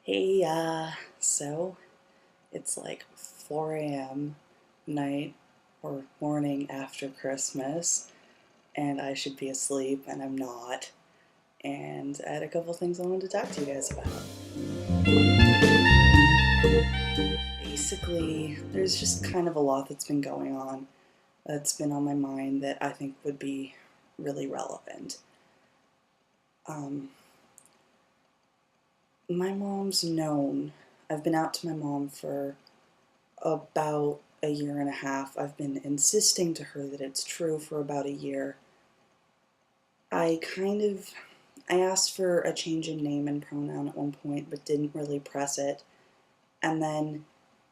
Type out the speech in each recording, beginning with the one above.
Hey, so it's like 4 a.m. night or morning after Christmas, and I should be asleep, and I'm not. And I had a couple things I wanted to talk to you guys about. Basically, there's just kind of a lot that's been going on that's been on my mind that I think would be really relevant. Um, my mom's known. I've been out to my mom for about a year and a half. I've been insisting to her that it's true for about a year. I kind of I asked for a change in name and pronoun at one point, but didn't really press it. And then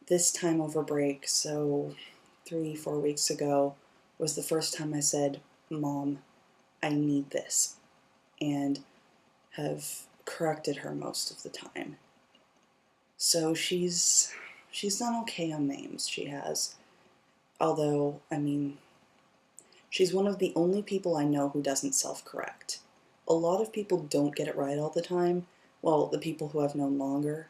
this time over break, so 3, 4 weeks ago, was the first time I said, "Mom, I need this," and have corrected her most of the time. So she's done okay on names. She has. Although, I mean, she's one of the only people I know who doesn't self-correct. A lot of people don't get it right all the time. Well, the people who I've known longer.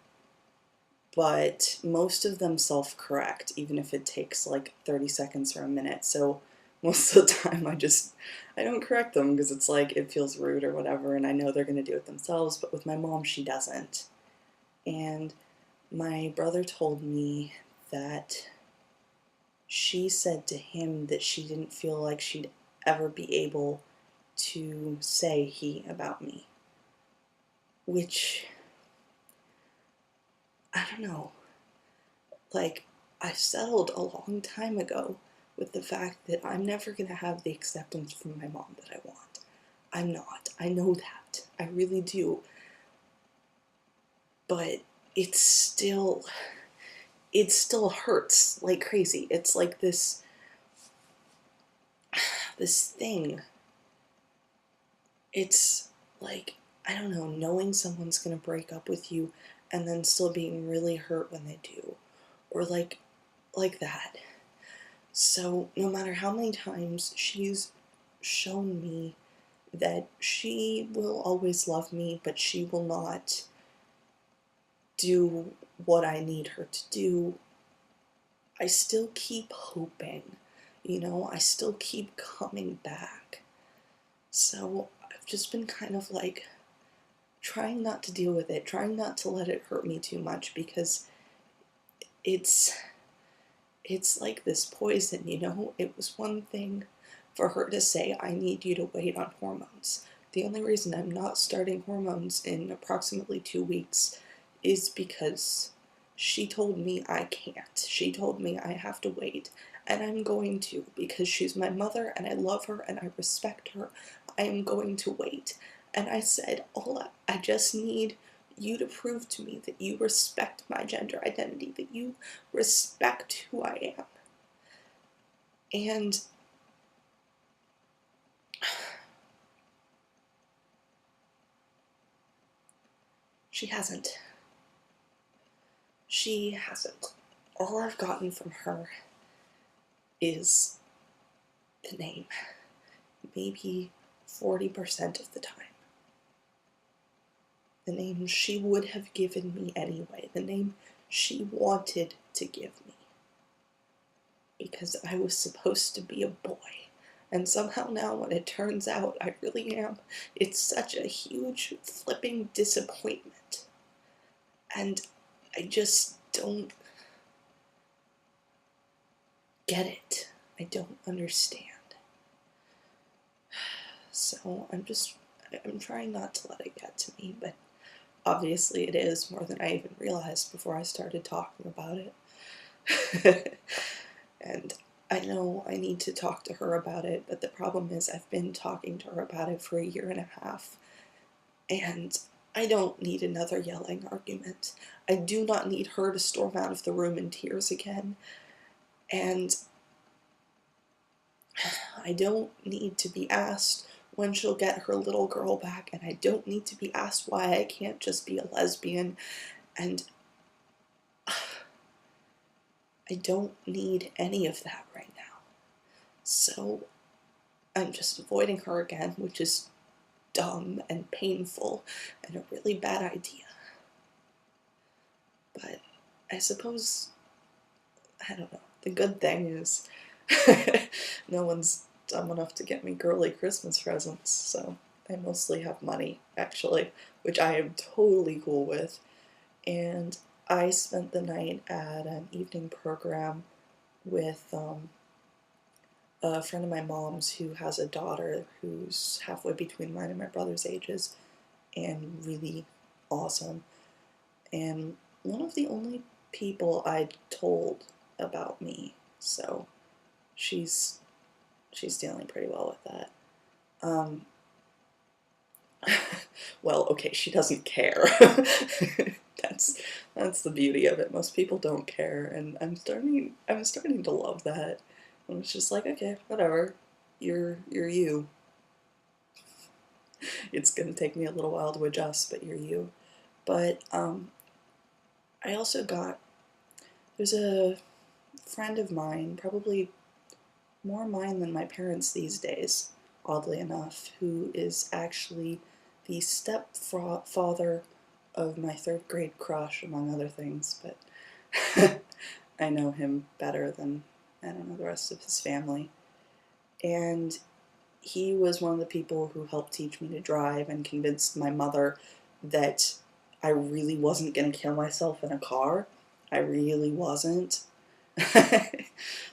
But most of them self-correct, even if it takes like 30 seconds or a minute. So most of the time I don't correct them because it's like it feels rude or whatever, and I know they're going to do it themselves. But with my mom, she doesn't. And my brother told me that she said to him that she didn't feel like she'd ever be able to say he about me. Which, I don't know. Like, I settled a long time ago with the fact that I'm never going to have the acceptance from my mom that I want. I'm not. I know that. I really do. But it's still, it still hurts like crazy. It's like this thing. It's like, I don't know, knowing someone's gonna break up with you and then still being really hurt when they do. Or like that. So no matter how many times she's shown me that she will always love me, but she will not do what I need her to do, I still keep hoping. I still keep coming back. So I've just been kind of like trying not to deal with it, trying not to let it hurt me too much, because it's like this poison, It was one thing for her to say, "I need you to wait on hormones." The only reason I'm not starting hormones in approximately 2 weeks is because she told me I can't. She told me I have to wait, and I'm going to, because she's my mother and I love her and I respect her. I am going to wait. And I said, I just need you to prove to me that you respect my gender identity, that you respect who I am. And she hasn't. She hasn't. All I've gotten from her is the name, maybe 40% of the time. The name she would have given me anyway, the name she wanted to give me. Because I was supposed to be a boy. And somehow now, when it turns out I really am, it's such a huge flipping disappointment. And I just don't get it. I don't understand. So I'm trying not to let it get to me, but obviously it is more than I even realized before I started talking about it. And I know I need to talk to her about it, but the problem is I've been talking to her about it for a year and a half, and I don't need another yelling argument. I do not need her to storm out of the room in tears again, and I don't need to be asked when she'll get her little girl back, and I don't need to be asked why I can't just be a lesbian, and I don't need any of that right now. So I'm just avoiding her again, which is dumb and painful and a really bad idea. But I suppose, I don't know, the good thing is no one's dumb enough to get me girly Christmas presents, so I mostly have money, actually, which I am totally cool with. And I spent the night at an evening program with a friend of my mom's who has a daughter who's halfway between mine and my brother's ages, and really awesome. And one of the only people I'd told about me, so she's dealing pretty well with that. Well, okay, she doesn't care. That's the beauty of it. Most people don't care, and I'm starting to love that. And it's just like, okay, whatever. You're you. It's gonna take me a little while to adjust, but you're you. But I also got, there's a friend of mine, probably more mine than my parents these days, oddly enough, who is actually the stepfather of my third grade crush, among other things, but I know him better than, I don't know, the rest of his family. And he was one of the people who helped teach me to drive and convinced my mother that I really wasn't going to kill myself in a car. I really wasn't.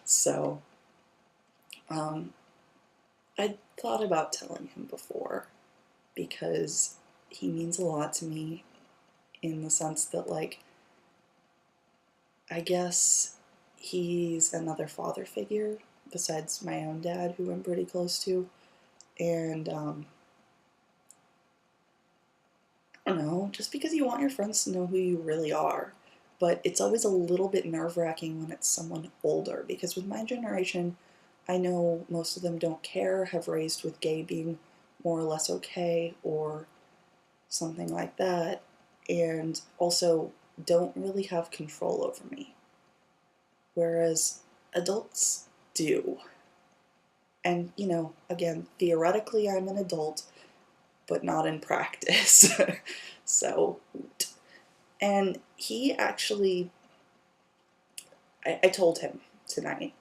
So, I thought about telling him before, because he means a lot to me in the sense that, like, I guess he's another father figure besides my own dad, who I'm pretty close to. And, I don't know, just because you want your friends to know who you really are. But it's always a little bit nerve-wracking when it's someone older, because with my generation, I know most of them don't care, have raised with gay being more or less okay, or something like that, and also don't really have control over me. Whereas adults do. And, you know, again, theoretically I'm an adult, but not in practice. So, and he actually, I told him tonight,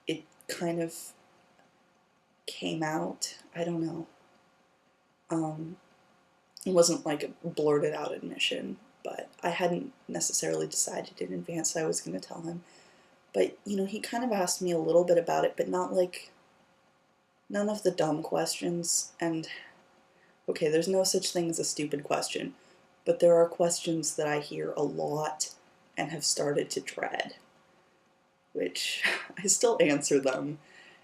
it kind of came out, I don't know. It wasn't like a blurted out admission, but I hadn't necessarily decided in advance I was going to tell him. But, you know, he kind of asked me a little bit about it, but not like, none of the dumb questions. And, okay, there's no such thing as a stupid question, but there are questions that I hear a lot and have started to dread, which I still answer them.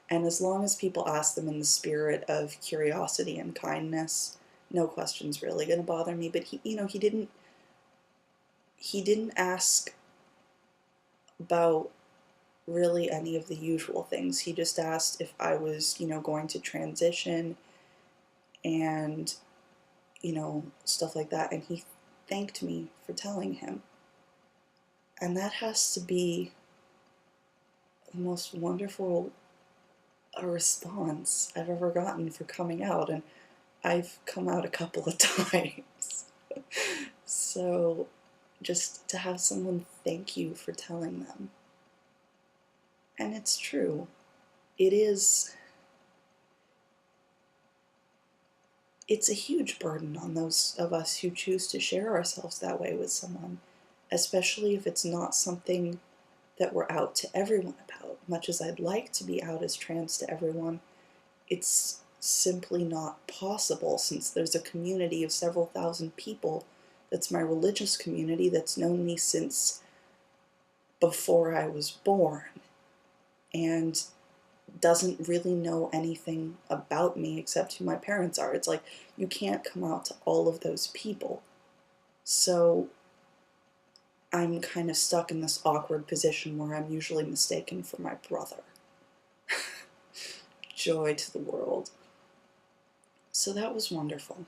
And as long as people ask them in the spirit of curiosity and kindness, no question's really going to bother me. But he, you know, he didn't ask about really any of the usual things. He just asked if I was, you know, going to transition and, you know, stuff like that. And he thanked me for telling him. And that has to be the most wonderful response I've ever gotten for coming out. And I've come out a couple of times. So just to have someone thank you for telling them. And it's true. It's a huge burden on those of us who choose to share ourselves that way with someone, especially if it's not something that we're out to everyone about. Much as I'd like to be out as trans to everyone, it's simply not possible, since there's a community of several thousand people that's my religious community that's known me since before I was born and doesn't really know anything about me except who my parents are. It's like, you can't come out to all of those people. So I'm kind of stuck in this awkward position where I'm usually mistaken for my brother. Joy to the world. So that was wonderful.